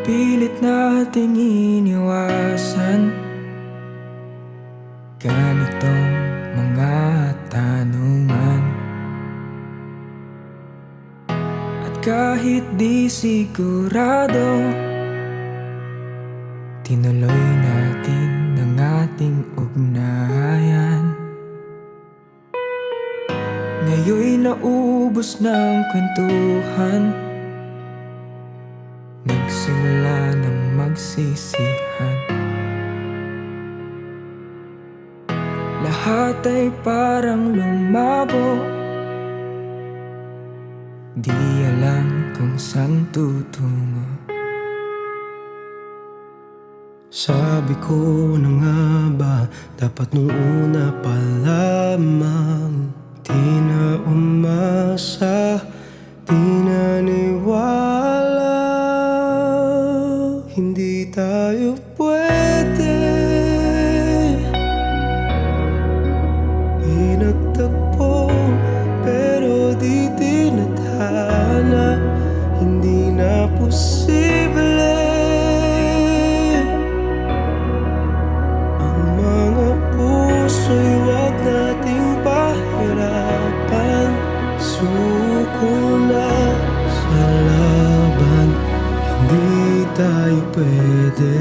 pilit nating iniwasan ganitong mga tanungan. At kahit di sigurado, tinuloy natin ang ating ugnayan. Ngayon'y naubos ng kwentuhan, nagsimula ng magsisihan. Lahat ay parang lumabo, di alam kung saan tutungo. Sabi ko na nga ba, dapat nung una pa lamang, di na umasa, di naniwala. Hindi tayo pwede, pinagtagpo pero di tinadhana. Hindi na posible ang mga puso'y wag nating pahirapan. Suko na sa laban, hindi tayo pwede.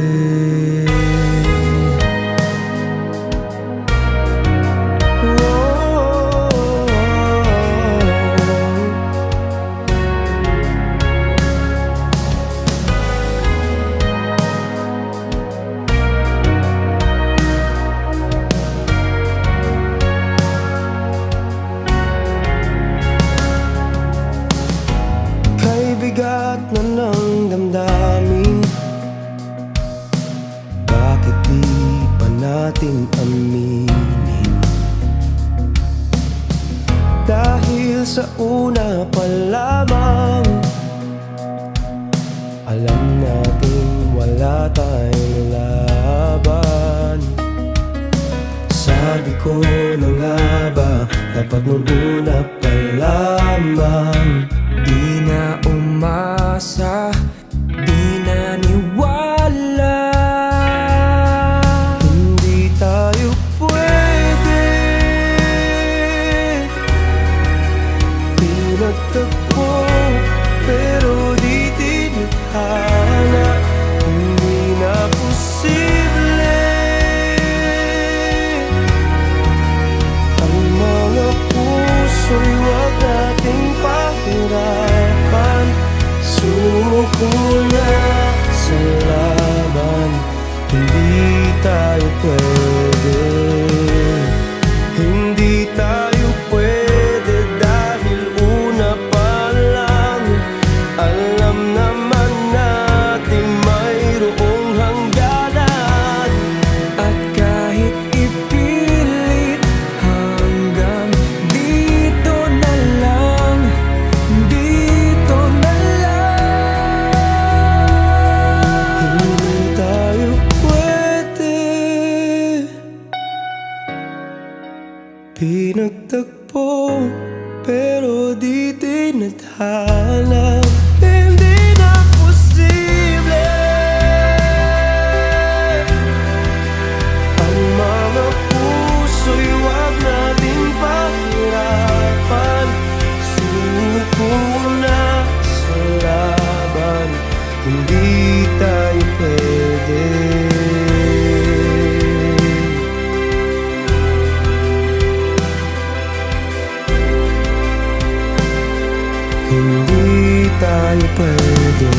Bigat na ng damdamin, bakit di pa natin aminin? Dahil sa una pa lamang, alam natin wala tayong laban. Sabi ko na nga ba, dapat nung una pa lamang, di na umasa, di naniwala. Hindi tayo pwede, pinagtagpo pero di tinadhana. Hindi na posible ang mga puso'y wag nating pahirapan. Suko na sa laban, hindi tayo pwede. Hindi tayo pwede dahil una pa lang, alam naman natin mayroong hangganan. At kahit ipilit, hanggang dito na lang, dito na lang. Hindi tayo pwede, pinagtagpo pero di tinadhana. Hindi na posible ang mga puso'y wag nating pahirapan. Suko na sa laban, hindi tayo pwede. Hindi tayo pwede.